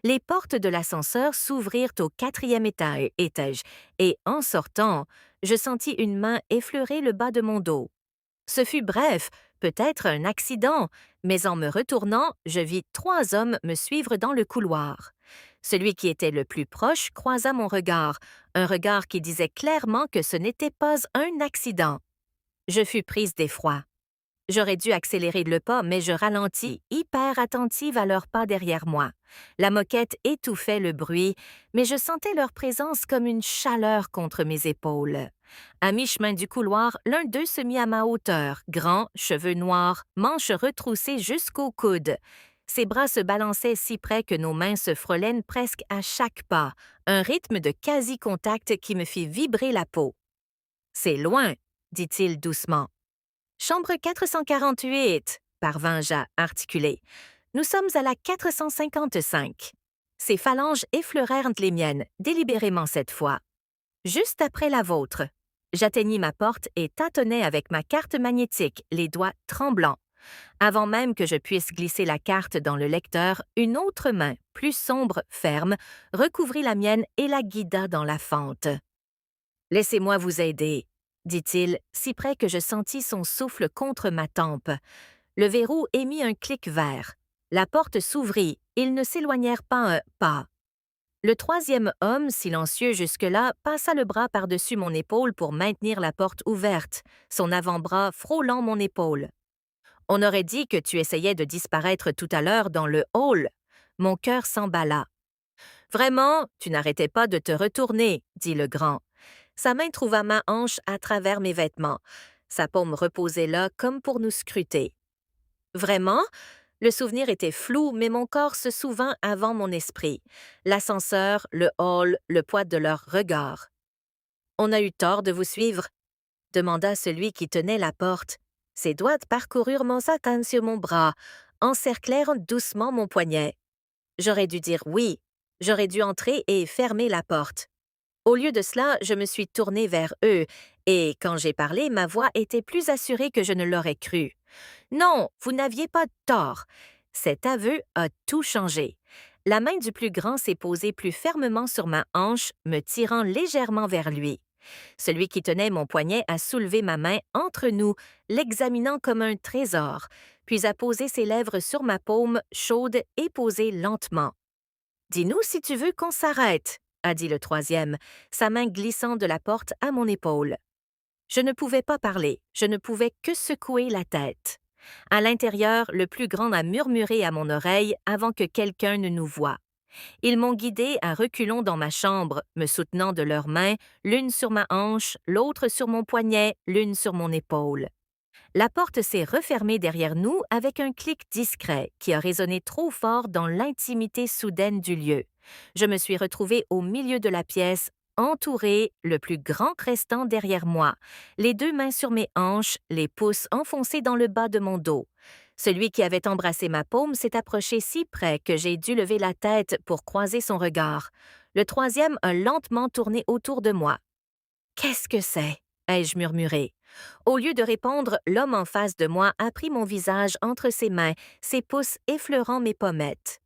Les portes de l'ascenseur s'ouvrirent au quatrième étage et, en sortant, je sentis une main effleurer le bas de mon dos. Ce fut bref, peut-être un accident, mais en me retournant, je vis 3 hommes me suivre dans le couloir. Celui qui était le plus proche croisa mon regard, un regard qui disait clairement que ce n'était pas un accident. Je fus prise d'effroi. J'aurais dû accélérer le pas, mais je ralentis, hyper attentive à leurs pas derrière moi. La moquette étouffait le bruit, mais je sentais leur présence comme une chaleur contre mes épaules. À mi-chemin du couloir, l'un d'eux se mit à ma hauteur, grand, cheveux noirs, manches retroussées jusqu'au coude. Ses bras se balançaient si près que nos mains se frôlaient presque à chaque pas, un rythme de quasi-contact qui me fit vibrer la peau. « C'est loin, » dit-il doucement. « Chambre 448, parvins-je à articuler. Nous sommes à la 455. Ses phalanges effleurèrent les miennes, délibérément cette fois. Juste après la vôtre. J'atteignis ma porte et tâtonnai avec ma carte magnétique, les doigts tremblants. Avant même que je puisse glisser la carte dans le lecteur, une autre main, plus sombre, ferme, recouvrit la mienne et la guida dans la fente. « Laissez-moi vous aider, » dit-il, si près que je sentis son souffle contre ma tempe. Le verrou émit un clic vert. La porte s'ouvrit, ils ne s'éloignèrent pas un pas. Le troisième homme, silencieux jusque-là, passa le bras par-dessus mon épaule pour maintenir la porte ouverte, son avant-bras frôlant mon épaule. « On aurait dit que tu essayais de disparaître tout à l'heure dans le hall. » Mon cœur s'emballa. « Vraiment, tu n'arrêtais pas de te retourner, » dit le grand. Sa main trouva ma hanche à travers mes vêtements. Sa paume reposait là comme pour nous scruter. « Vraiment? » Le souvenir était flou, mais mon corps se souvint avant mon esprit. L'ascenseur, le hall, le poids de leur regard. « On a eu tort de vous suivre ?» demanda celui qui tenait la porte. Ses doigts parcoururent mon sac sur mon bras, encerclèrent doucement mon poignet. J'aurais dû dire oui. J'aurais dû entrer et fermer la porte. Au lieu de cela, je me suis tournée vers eux, et quand j'ai parlé, ma voix était plus assurée que je ne l'aurais cru. Non, vous n'aviez pas tort. Cet aveu a tout changé. La main du plus grand s'est posée plus fermement sur ma hanche, me tirant légèrement vers lui. Celui qui tenait mon poignet a soulevé ma main entre nous, l'examinant comme un trésor, puis a posé ses lèvres sur ma paume, chaude et posée lentement. « Dis-nous si tu veux qu'on s'arrête, » a dit le troisième, sa main glissant de la porte à mon épaule. Je ne pouvais pas parler, je ne pouvais que secouer la tête. À l'intérieur, le plus grand a murmuré à mon oreille avant que quelqu'un ne nous voie. Ils m'ont guidé à reculons dans ma chambre, me soutenant de leurs mains, l'une sur ma hanche, l'autre sur mon poignet, l'une sur mon épaule. La porte s'est refermée derrière nous avec un clic discret qui a résonné trop fort dans l'intimité soudaine du lieu. Je me suis retrouvée au milieu de la pièce, entourée, le plus grand restant derrière moi, les 2 mains sur mes hanches, les pouces enfoncés dans le bas de mon dos. Celui qui avait embrassé ma paume s'est approché si près que j'ai dû lever la tête pour croiser son regard. Le troisième a lentement tourné autour de moi. « Qu'est-ce que c'est ?» ai-je murmuré. Au lieu de répondre, l'homme en face de moi a pris mon visage entre ses mains, ses pouces effleurant mes pommettes.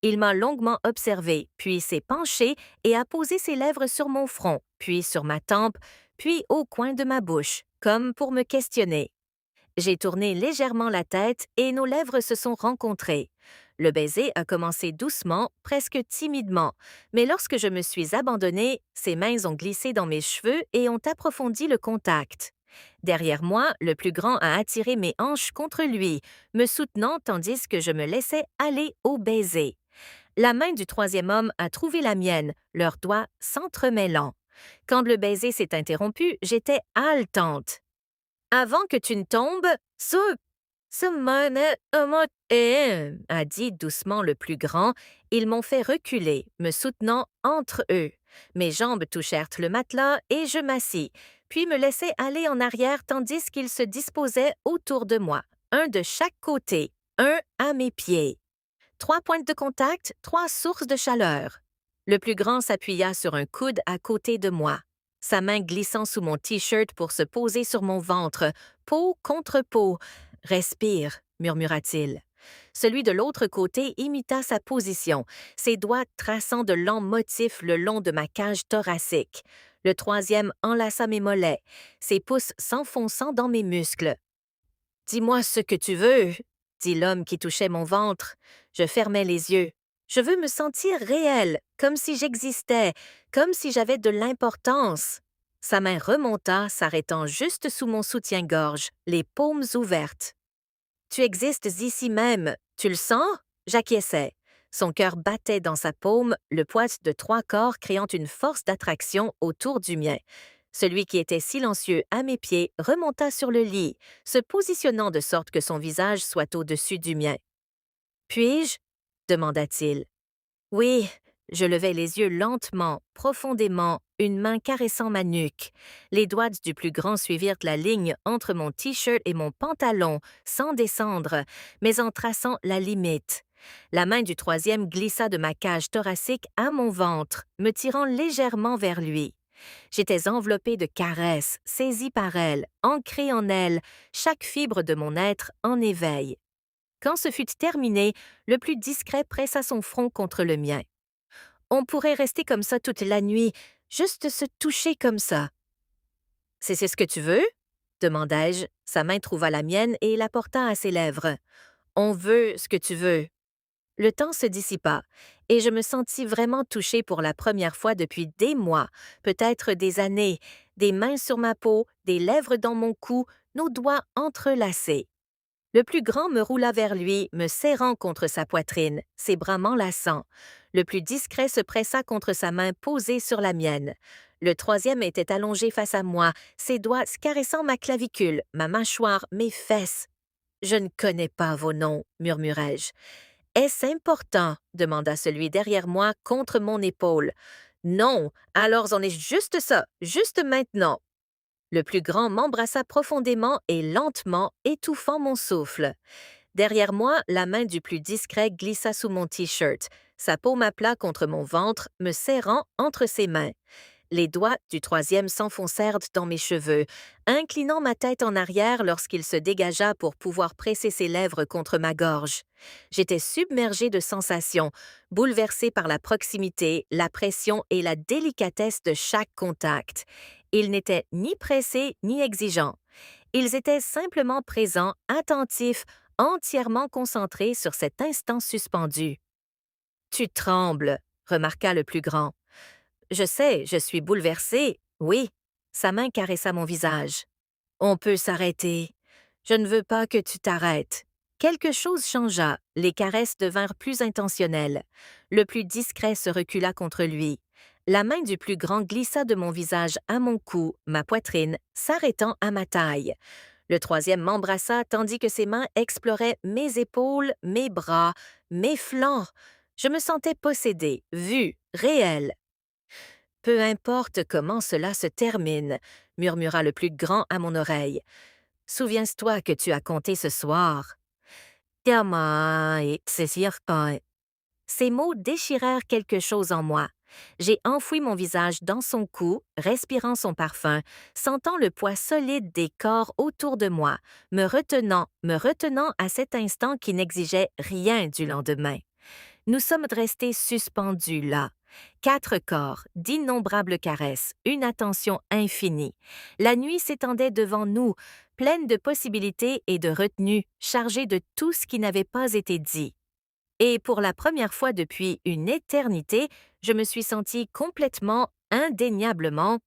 Il m'a longuement observé, puis s'est penché et a posé ses lèvres sur mon front, puis sur ma tempe, puis au coin de ma bouche, comme pour me questionner. J'ai tourné légèrement la tête et nos lèvres se sont rencontrées. Le baiser a commencé doucement, presque timidement, mais lorsque je me suis abandonnée, ses mains ont glissé dans mes cheveux et ont approfondi le contact. Derrière moi, le plus grand a attiré mes hanches contre lui, me soutenant tandis que je me laissais aller au baiser. La main du troisième homme a trouvé la mienne, leurs doigts s'entremêlant. Quand le baiser s'est interrompu, j'étais haletante. « Avant que tu ne tombes, a dit doucement le plus grand. Ils m'ont fait reculer, me soutenant entre eux. Mes jambes touchèrent le matelas et je m'assis, puis me laissai aller en arrière tandis qu'ils se disposaient autour de moi, un de chaque côté, un à mes pieds. 3 pointes de contact, 3 sources de chaleur. Le plus grand s'appuya sur un coude à côté de moi, sa main glissant sous mon T-shirt pour se poser sur mon ventre, peau contre peau. « Respire », murmura-t-il. Celui de l'autre côté imita sa position, ses doigts traçant de lents motifs le long de ma cage thoracique. Le troisième enlaça mes mollets, ses pouces s'enfonçant dans mes muscles. « Dis-moi ce que tu veux, » dit l'homme qui touchait mon ventre. Je fermais les yeux. Je veux me sentir réel, comme si j'existais, comme si j'avais de l'importance. Sa main remonta, s'arrêtant juste sous mon soutien-gorge, les paumes ouvertes. « Tu existes ici même, tu le sens? » J'acquiesçais. Son cœur battait dans sa paume, le poids de 3 corps créant une force d'attraction autour du mien. Celui qui était silencieux à mes pieds remonta sur le lit, se positionnant de sorte que son visage soit au-dessus du mien. « Puis-je? » demanda-t-il. « Oui. » Je levai les yeux lentement, profondément, une main caressant ma nuque. Les doigts du plus grand suivirent la ligne entre mon t-shirt et mon pantalon, sans descendre, mais en traçant la limite. La main du troisième glissa de ma cage thoracique à mon ventre, me tirant légèrement vers lui. J'étais enveloppée de caresses, saisie par elle, ancrée en elle, chaque fibre de mon être en éveil. Quand ce fut terminé, le plus discret pressa son front contre le mien. On pourrait rester comme ça toute la nuit, juste se toucher comme ça. « C'est ce que tu veux? » demandai-je. Sa main trouva la mienne et la porta à ses lèvres. « On veut ce que tu veux. » Le temps se dissipa, et je me sentis vraiment touchée pour la première fois depuis des mois, peut-être des années, des mains sur ma peau, des lèvres dans mon cou, nos doigts entrelacés. Le plus grand me roula vers lui, me serrant contre sa poitrine, ses bras m'enlaçant. Le plus discret se pressa contre sa main posée sur la mienne. Le troisième était allongé face à moi, ses doigts caressant ma clavicule, ma mâchoire, mes fesses. « Je ne connais pas vos noms, » murmurai-je. « Est-ce important? » demanda celui derrière moi contre mon épaule. « Non, alors on est juste ça, juste maintenant. » Le plus grand m'embrassa profondément et lentement, étouffant mon souffle. Derrière moi, la main du plus discret glissa sous mon t-shirt, sa paume à plat contre mon ventre, me serrant entre ses mains. Les doigts du troisième s'enfoncèrent dans mes cheveux, inclinant ma tête en arrière lorsqu'il se dégagea pour pouvoir presser ses lèvres contre ma gorge. J'étais submergée de sensations, bouleversée par la proximité, la pression et la délicatesse de chaque contact. Ils n'étaient ni pressés ni exigeants. Ils étaient simplement présents, attentifs, entièrement concentrés sur cet instant suspendu. « Tu trembles, » remarqua le plus grand. « Je sais, je suis bouleversée, oui. » Sa main caressa mon visage. « On peut s'arrêter. Je ne veux pas que tu t'arrêtes. » Quelque chose changea, les caresses devinrent plus intentionnelles. Le plus discret se recula contre lui. La main du plus grand glissa de mon visage à mon cou, ma poitrine, s'arrêtant à ma taille. Le troisième m'embrassa tandis que ses mains exploraient mes épaules, mes bras, mes flancs. Je me sentais possédée, vue, réelle. « Peu importe comment cela se termine, » murmura le plus grand à mon oreille. « Souviens-toi que tu as compté ce soir. » Ces mots déchirèrent quelque chose en moi. J'ai enfoui mon visage dans son cou, respirant son parfum, sentant le poids solide des corps autour de moi, me retenant à cet instant qui n'exigeait rien du lendemain. Nous sommes restés suspendus là. 4 corps, d'innombrables caresses, une attention infinie. La nuit s'étendait devant nous, pleine de possibilités et de retenues, chargée de tout ce qui n'avait pas été dit. Et pour la première fois depuis une éternité, je me suis sentie complètement, indéniablement